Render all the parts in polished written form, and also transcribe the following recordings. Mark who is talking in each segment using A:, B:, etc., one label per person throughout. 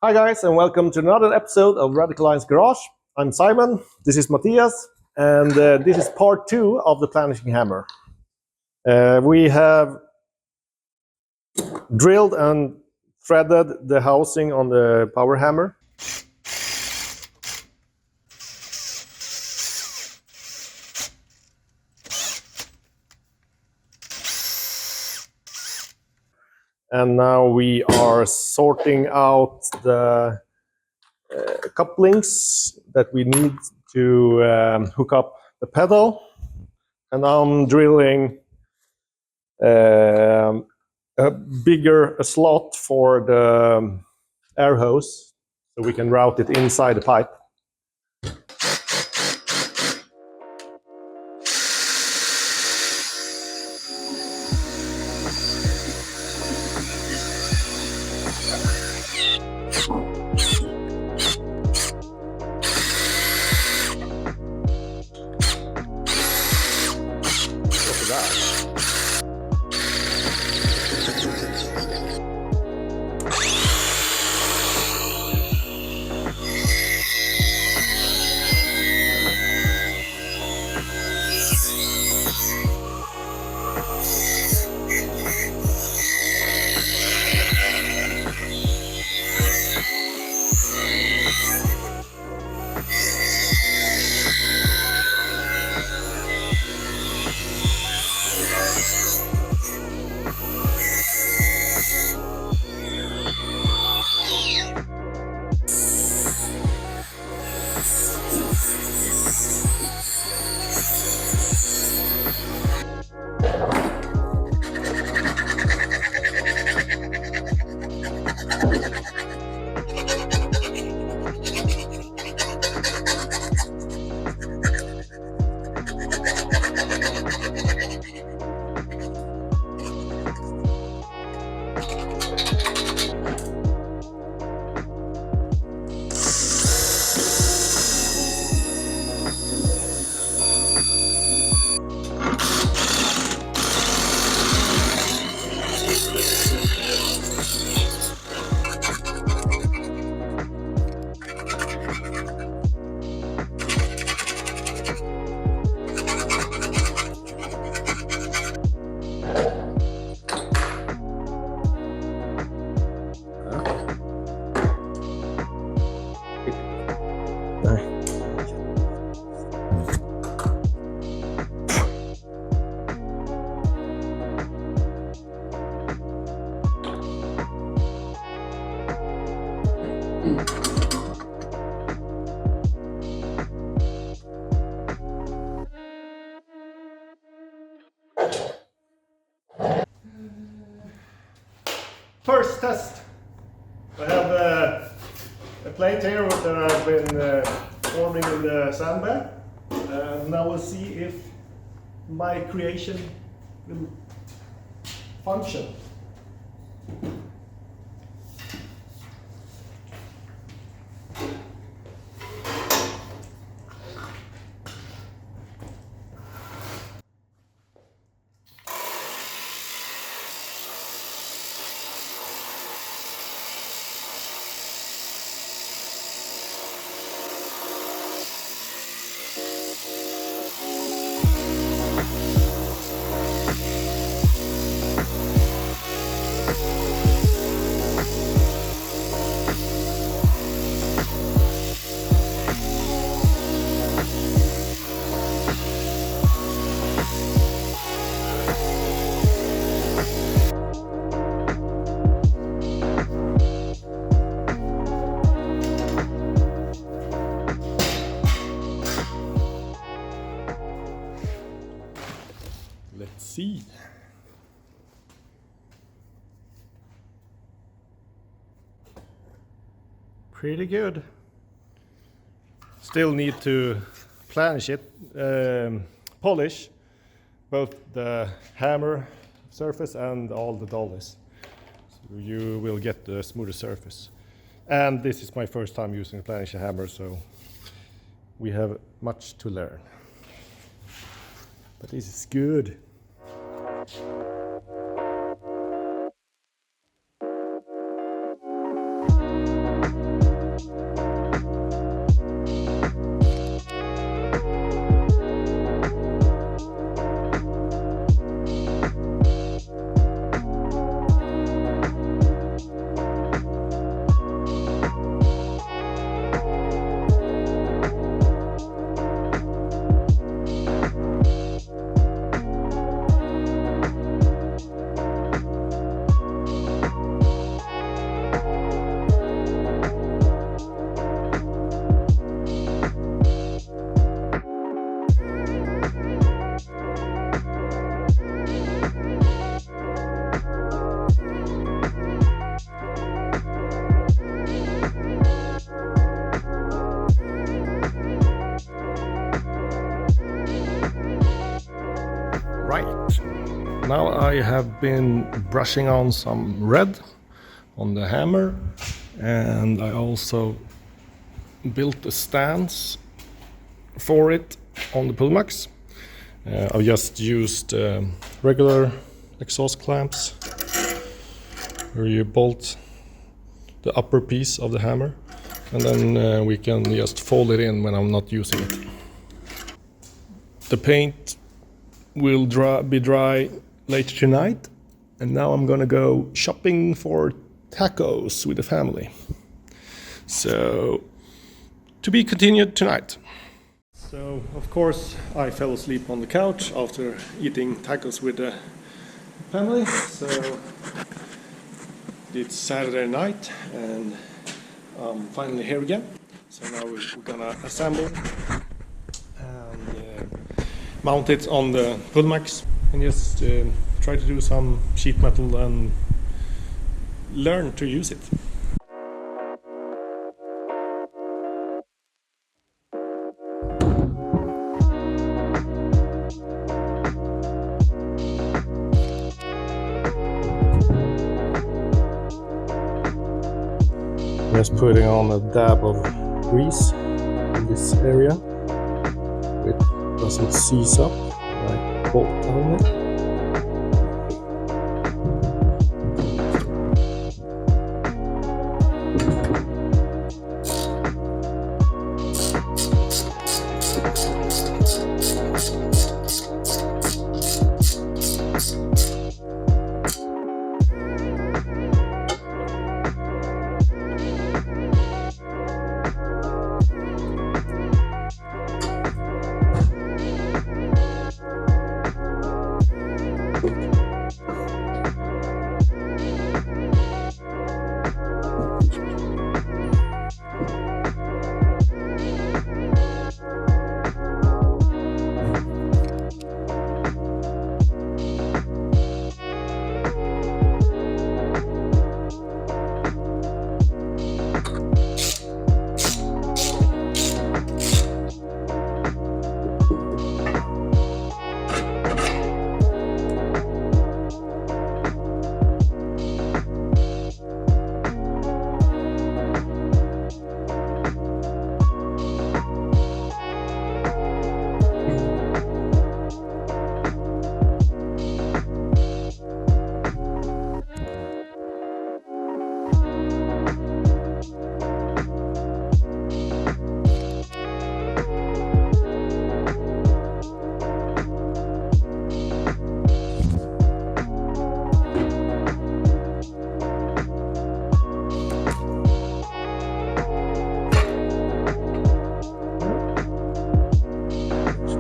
A: Hi guys, and welcome to another episode of Radical Lines Garage. I'm Simon, this is Matthias, and this is part 2 of the Planishing hammer. We have drilled and threaded the housing on the power hammer. And now we are sorting out the couplings that we need to hook up the pedal. And I'm drilling a bigger slot for the air hose so we can route it inside the pipe. Look at that. First test. I have a plate here that I've been forming in the sandbag. Now we'll see if my creation will function. Let's see. Pretty good. Still need to planish it, polish both the hammer surface and all the dollies. So you will get a smoother surface. And this is my first time using a Planishing hammer, so we have much to learn. But this is good. Right. Now I have been brushing on some red on the hammer, and I also built a stance for it on the Pullmax. I've just used regular exhaust clamps where you bolt the upper piece of the hammer, and then we can just fold it in when I'm not using it. The paint will be dry later tonight, and now I'm gonna go shopping for tacos with the family. So, to be continued tonight. So, of course, I fell asleep on the couch after eating tacos with the family. So, it's Saturday night, and I'm finally here again. So now we're gonna assemble and mount it on the Pullmax and just try to do some sheet metal and learn to use it. Just putting on a dab of grease in this area. It doesn't seize up like bolt on it.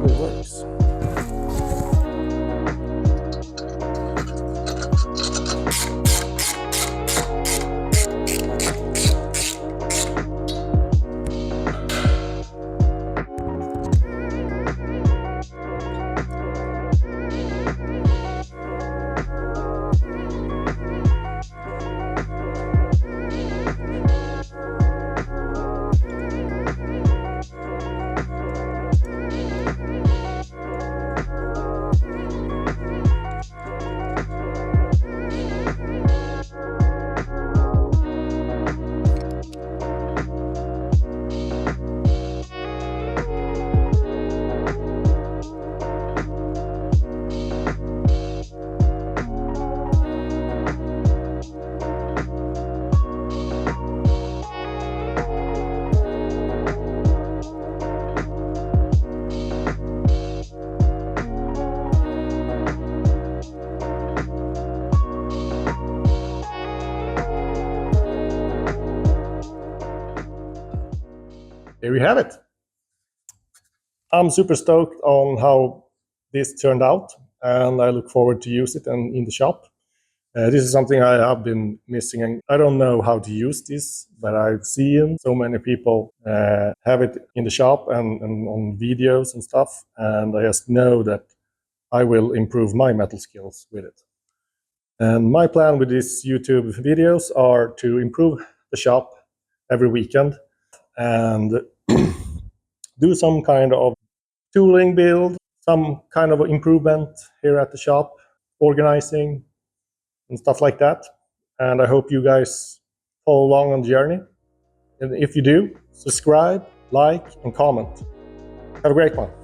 A: It works. There you have it. I'm super stoked on how this turned out, and I look forward to use it and in the shop. This is something I have been missing, and I don't know how to use this, but I've seen so many people have it in the shop and on videos and stuff, and I just know that I will improve my metal skills with it. And my plan with these YouTube videos are to improve the shop every weekend and do some kind of tooling build, some kind of improvement here at the shop, organizing and stuff like that. And I hope you guys follow along on the journey. And if you do, subscribe, like, and comment. Have a great one.